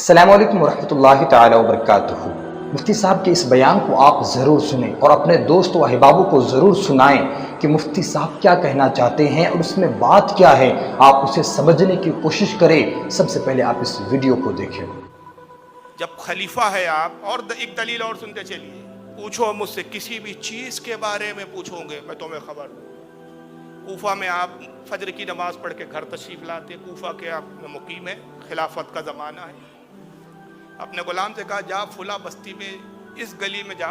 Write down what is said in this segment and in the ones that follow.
السلام علیکم ورحمۃ اللہ تعالی وبرکاتہ۔ مفتی صاحب کے اس بیان کو آپ ضرور سنیں اور اپنے دوست و احبابوں کو ضرور سنائیں کہ مفتی صاحب کیا کہنا چاہتے ہیں اور اس میں بات کیا ہے، آپ اسے سمجھنے کی کوشش کریں۔ سب سے پہلے آپ اس ویڈیو کو دیکھیں۔ جب خلیفہ ہے آپ، اور ایک دلیل اور سنتے چلیے، پوچھو مجھ سے کسی بھی چیز کے بارے میں پوچھو گے میں تمہیں خبر دوں۔ کوفہ میں آپ فجر کی نماز پڑھ کے گھر تشریف لاتے، کوفہ کے آپ مقیم ہے، خلافت کا زمانہ ہے، اپنے غلام سے کہا جا فلاں بستی میں اس گلی میں جا،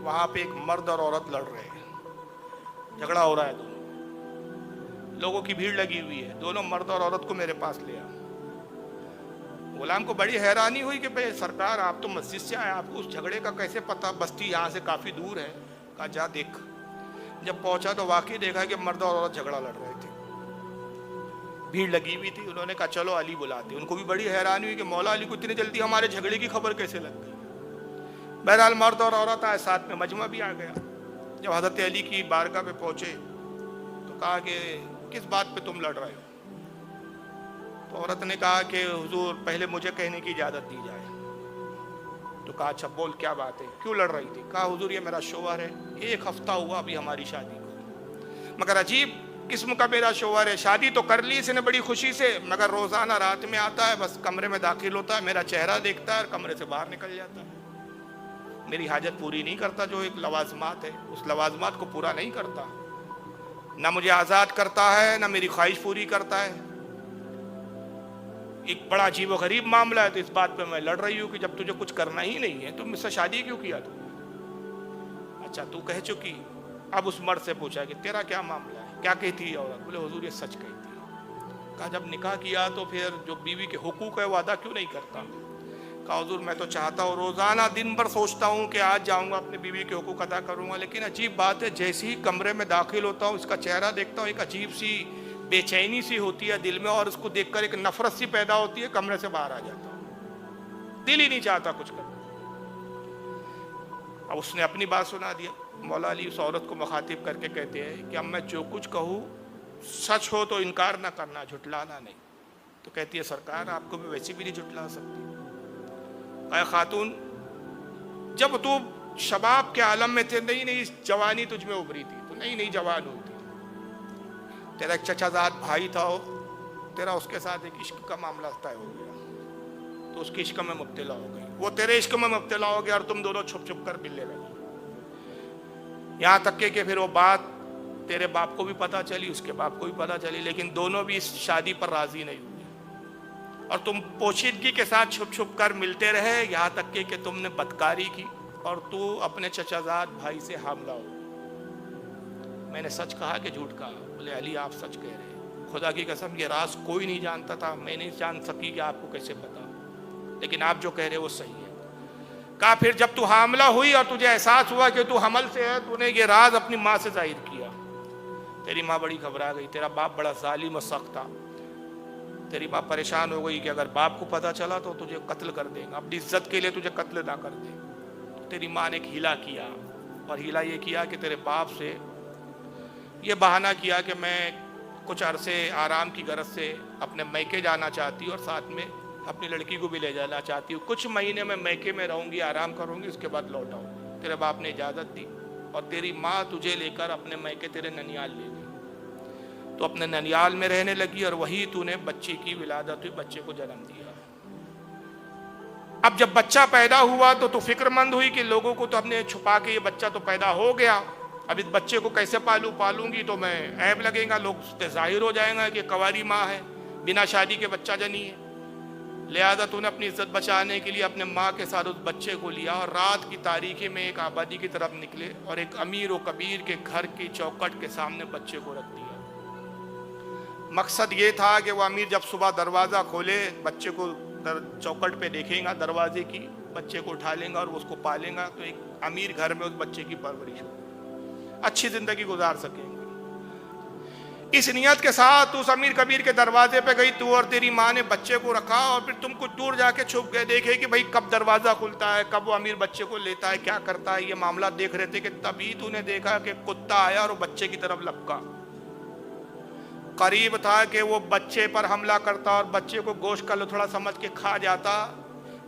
وہاں پہ ایک مرد اور عورت لڑ رہے ہیں، جھگڑا ہو رہا ہے، دونوں لوگوں کی بھیڑ لگی ہوئی ہے، دونوں مرد اور عورت کو میرے پاس لے آ۔ غلام کو بڑی حیرانی ہوئی کہ بھئی سرکار آپ تو مسجد سے آئے، آپ کو اس جھگڑے کا کیسے پتہ؟ بستی یہاں سے کافی دور ہے۔ کہا جا دیکھ۔ جب پہنچا تو واقعی دیکھا کہ مرد اور عورت جھگڑا لڑ رہے تھے، بھیڑ لگی ہوئی تھی۔ انہوں نے کہا چلو علی بلاتے۔ ان کو بھی بڑی حیرانی ہوئی کہ مولا علی کو اتنی جلدی ہمارے جھگڑے کی خبر کیسے لگ گئی۔ بہرحال مرد اور عورت آئے، ساتھ میں مجمع بھی آ گیا۔ جب حضرت علی کی بارگاہ پہ پہنچے تو کہا کہ کس بات پہ تم لڑ رہے ہو؟ تو عورت نے کہا کہ حضور پہلے مجھے کہنے کی اجازت دی جائے۔ تو کہا اچھا بول کیا بات ہے، کیوں لڑ رہی تھی؟ کہا حضور یہ میرا شوہر ہے، 1 ہفتہ ہوا ابھی ہماری شادی کو، مگر عجیب قسم کا میرا شوہر ہے، شادی تو کر لی اس نے بڑی خوشی سے، مگر روزانہ رات میں آتا ہے، بس کمرے میں داخل ہوتا ہے، میرا چہرہ دیکھتا ہے اور کمرے سے باہر نکل جاتا ہے، میری حاجت پوری نہیں کرتا، جو ایک لوازمات ہے اس لوازمات کو پورا نہیں کرتا، نہ مجھے آزاد کرتا ہے نہ میری خواہش پوری کرتا ہے۔ ایک بڑا عجیب و غریب معاملہ ہے، تو اس بات پہ میں لڑ رہی ہوں کہ جب تجھے کچھ کرنا ہی نہیں ہے تو مجھ سے شادی کیوں کیا تو؟ اچھا تو کہہ چکی۔ اب اس مرد سے پوچھا کہ تیرا کیا معاملہ ہے، کیا کہتی ہے عورت؟ بولے حضور یہ سچ کہتی ہے۔ کہا جب نکاح کیا تو پھر جو بیوی کے حقوق ہے وہ ادا کیوں نہیں کرتا؟ کہا حضور میں تو چاہتا ہوں، روزانہ دن بھر سوچتا ہوں کہ آج جاؤں گا اپنے بیوی کے حقوق ادا کروں گا، لیکن عجیب بات ہے جیسے ہی کمرے میں داخل ہوتا ہوں اس کا چہرہ دیکھتا ہوں، ایک عجیب سی بے چینی سی ہوتی ہے دل میں، اور اس کو دیکھ کر ایک نفرت سی پیدا ہوتی ہے، کمرے سے باہر آ جاتا ہوں، دل ہی نہیں چاہتا کچھ کرنا۔ اب اس نے اپنی بات سنا دیا۔ مولا علی اس عورت کو مخاطب کر کے کہتے ہیں کہ اب میں جو کچھ کہوں سچ ہو تو انکار نہ کرنا، جھٹلانا نہیں۔ تو کہتی ہے سرکار آپ کو بھی ویسے بھی نہیں جھٹلا سکتی۔ اے خاتون جب تو شباب کے عالم میں تھے، نئی نئی جوانی تجھ میں ابھری تھی، تو نئی نئی جوان ہوئی تھی، تیرا ایک چچا زاد بھائی تھا، تیرا اس کے ساتھ ایک عشق کا معاملہ طے ہو گیا، تو اس کے عشق میں مبتلا ہو گئی، وہ تیرے عشق میں مبتلا ہو گیا، اور تم دونوں چھپ چھپ کر ملنے لگے، یہاں تک کہ پھر وہ بات تیرے باپ کو بھی پتہ چلی، اس کے باپ کو بھی پتہ چلی، لیکن دونوں بھی اس شادی پر راضی نہیں ہوئے، اور تم پوشیدگی کے ساتھ چھپ چھپ کر ملتے رہے، یہاں تک کہ تم نے بدکاری کی اور تو اپنے چچا زاد بھائی سے حاملہ ہو۔ میں نے سچ کہا کہ جھوٹ کہا؟ بولے علی آپ سچ کہہ رہے ہیں، خدا کی قسم یہ راز کوئی نہیں جانتا تھا، میں نہیں جان سکی کہ آپ کو کیسے پتا، لیکن آپ جو کہہ رہے وہ صحیح ہے۔ کہا پھر جب تو حاملہ ہوئی اور تجھے احساس ہوا کہ تو حمل سے ہے، تو نے یہ راز اپنی ماں سے ظاہر کیا، تیری ماں بڑی گھبرا گئی، تیرا باپ بڑا ظالم و سخت تھا، تیری ماں پریشان ہو گئی کہ اگر باپ کو پتا چلا تو تجھے قتل کر دیں گا، اپنی عزت کے لیے تجھے قتل نہ کر دیں۔ تیری ماں نے ایک ہیلا کیا، اور ہیلا یہ کیا کہ تیرے باپ سے یہ بہانہ کیا کہ میں کچھ عرصے آرام کی غرض سے اپنے میکے جانا چاہتی ہوں، اور ساتھ میں اپنی لڑکی کو بھی لے جانا چاہتی ہوں، کچھ مہینے میں میکے میں رہوں گی، آرام کروں گی، اس کے بعد لوٹ آؤں گی۔ تیرے باپ نے اجازت دی، اور تیری ماں تجھے لے کر اپنے میکے تیرے ننیال لے گئی، تو اپنے ننیال میں رہنے لگی، اور وہی تو نے بچے کی ولادت ہوئی، بچے کو جنم دیا۔ اب جب بچہ پیدا ہوا تو فکر مند ہوئی کہ لوگوں کو تو ہم نے چھپا کے، یہ بچہ تو پیدا ہو گیا، اب اس بچے کو کیسے پالوں گی تو میں عیب لگے گا، لوگ اس پہ ظاہر ہو جائیں گا کہ کنواری ماں ہے، بنا شادی کے بچہ جنی ہے، لہذا تو نے اپنی عزت بچانے کے لیے اپنے ماں کے ساتھ اس بچے کو لیا، اور رات کی تاریکی میں ایک آبادی کی طرف نکلے، اور ایک امیر و کبیر کے گھر کی چوکھٹ کے سامنے بچے کو رکھ دیا۔ مقصد یہ تھا کہ وہ امیر جب صبح دروازہ کھولے، بچے کو چوکھٹ پہ دیکھیں گا دروازے کی، بچے کو اٹھا لیں گا اور اس کو پالیں گا، تو ایک امیر گھر میں اس بچے کی پرورش ہو، اچھی زندگی گزار سکیں گے۔ اس نیت کے ساتھ اس امیر کبیر کے دروازے پہ گئی تو، اور تیری ماں نے بچے کو رکھا، اور پھر تم کچھ دور جا کے چھپ گئے، دیکھے کہ بھئی کب دروازہ کھلتا ہے، کب وہ امیر بچے کو لیتا ہے، کیا کرتا ہے، یہ معاملہ دیکھ رہے تھے کہ تبھی تو نے دیکھا کہ کتا آیا اور وہ بچے کی طرف لپکا، قریب تھا کہ وہ بچے پر حملہ کرتا اور بچے کو گوشت کا لتھڑا سمجھ کے کھا جاتا،